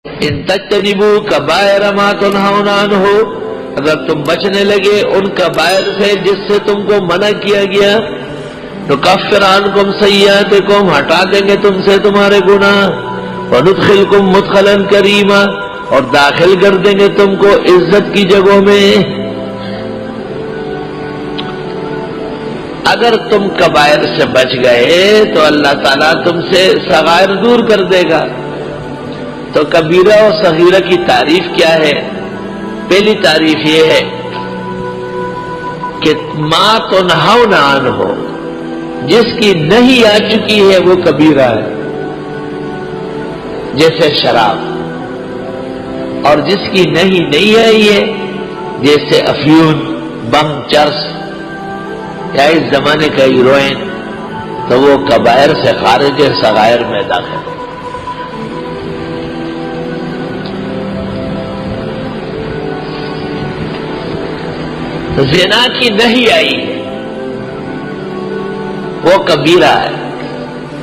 ان تجتنبوا کبائر ما تنہون عنہ، اگر تم بچنے لگے ان کبائر سے جس سے تم کو منع کیا گیا، نکفر عنکم سیئاتکم، ہٹا دیں گے تم سے تمہارے گناہ، وندخلکم مدخلا کریما، اور داخل کر دیں گے تم کو عزت کی جگہوں میں۔ اگر تم کبائر سے بچ گئے تو اللہ تعالیٰ تم سے صغائر دور کر دے گا۔ تو کبیرہ اور صغیرہ کی تعریف کیا ہے؟ پہلی تعریف یہ ہے کہ ما تنہون عنہ، جس کی نہیں آ چکی ہے وہ کبیرہ ہے، جیسے شراب، اور جس کی نہیں آئی ہے جیسے افیون، بم، چرس یا اس زمانے کا ہیروئن، تو وہ کبائر سے خارج ہے، صغائر میں داخل ہے۔ زنا کی نہیں آئی ہے وہ کبیرہ ہے،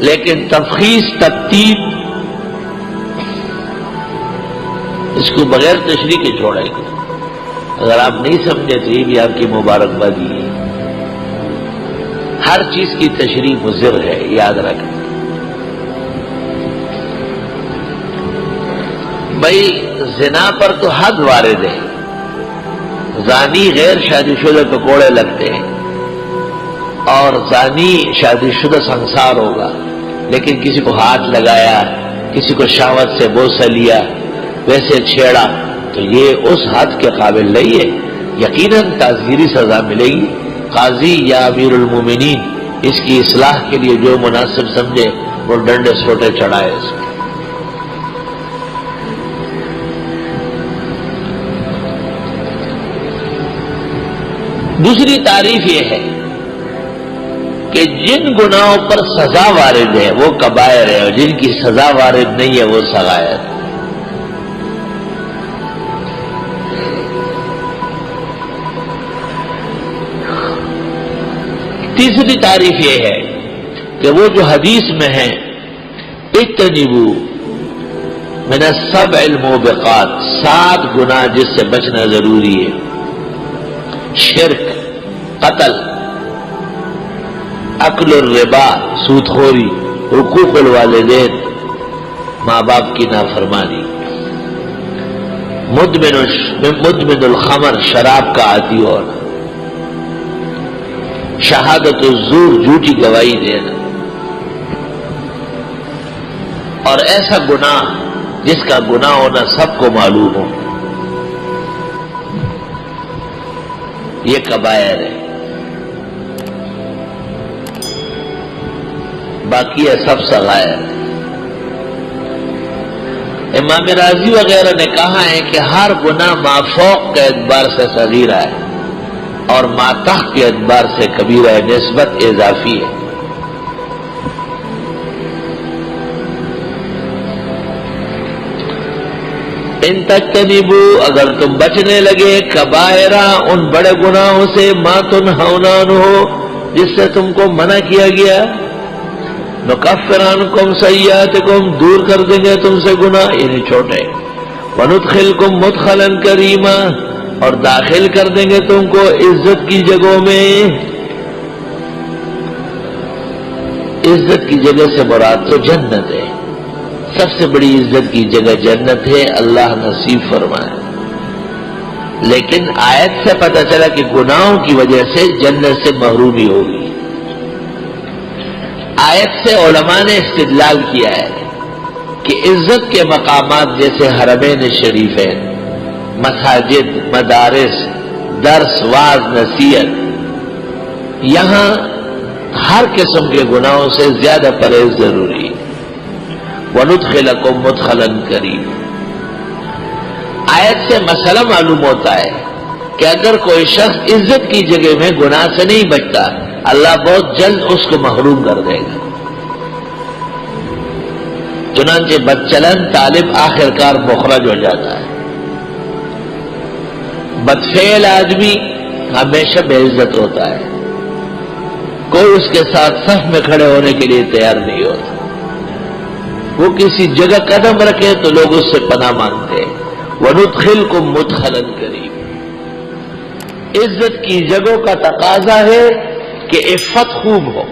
لیکن تفخیص ترتیب اس کو بغیر تشریح کے چھوڑے گا۔ اگر آپ نہیں سمجھے تو یہ بھی آپ کی مبارکبادی ہے۔ ہر چیز کی تشریح مضر ہے، یاد رکھیں۔ بھائی زنا پر تو حد وارد ہے، زانی غیر شادی شدہ کو کوڑے لگتے ہیں، اور زانی شادی شدہ سنسار ہوگا، لیکن کسی کو ہاتھ لگایا، کسی کو شہوت سے بوسہ لیا، ویسے چھیڑا، تو یہ اس حد کے قابل نہیں ہے، یقیناً تعزیری سزا ملے گی۔ قاضی یا امیر المومنین اس کی اصلاح کے لیے جو مناسب سمجھے وہ ڈنڈے سوٹے چڑھائے اس کو۔ دوسری تعریف یہ ہے کہ جن گناہوں پر سزا وارد ہے وہ کبائر ہے، اور جن کی سزا وارد نہیں ہے وہ صغائر ہے۔ تیسری تعریف یہ ہے کہ وہ جو حدیث میں ہے اجتنبوا من السبع الموبقات، 7 گناہ جس سے بچنا ضروری ہے: شرک، قتل، اکل الربا، سود خوری، حقوق الوالدین، ماں باپ کی نافرمانی، مدمن الخمر، شراب کا عادی ہونا، شہادت الزور، جھوٹی گواہی دینا، اور ایسا گناہ جس کا گناہ ہونا سب کو معلوم ہو، یہ کبائر ہے۔ باقی ہے سب صغائر۔ امام راضی وغیرہ نے کہا ہے کہ ہر گناہ مافوق کے اعتبار سے صغیرہ ہے اور ماتحت کے اعتبار سے کبیرہ ہے، نسبت اضافی ہے۔ ان تجتنبوا، اگر تم بچنے لگے، کبائرہ، ان بڑے گناہوں سے، ما تنہون عنہ، جس سے تم کو منع کیا گیا، نکفر عنکم سیئاتکم، دور کر دیں گے تم سے گناہ، یعنی چھوٹے، وندخلکم مدخلا کریما، اور داخل کر دیں گے تم کو عزت کی جگہوں میں۔ عزت کی جگہ سے مراد تو جنت ہے، سب سے بڑی عزت کی جگہ جنت ہے، اللہ نصیب فرمائے۔ لیکن آیت سے پتہ چلا کہ گناہوں کی وجہ سے جنت سے محرومی ہوگی۔ آیت سے علماء نے استدلال کیا ہے کہ عزت کے مقامات جیسے حرمین شریفین، مساجد، مدارس، درس، واعظ، نصیحت، یہاں ہر قسم کے گناہوں سے زیادہ پرہیز ضروری ہے۔ وَنُدْخِلَكُمْ مُدْخَلًا كَرِيمًا، آیت سے مسئلہ معلوم ہوتا ہے کہ اگر کوئی شخص عزت کی جگہ میں گناہ سے نہیں بچتا، اللہ بہت جلد اس کو محروم کر دے گا۔ چنانچہ بدچلن طالب آخرکار مخرج ہو جاتا ہے، بدفعل آدمی ہمیشہ بے عزت ہوتا ہے، کوئی اس کے ساتھ صف میں کھڑے ہونے کے لیے تیار نہیں ہوتا۔ وہ کسی جگہ قدم رکھے تو لوگ اس سے پناہ مانگتے ہیں۔ وَنُدْخِلْكُمْ مُدْخَلًا كَرِيمًا، عزت کی جگہوں کا تقاضا ہے کہ عفت خوب ہو۔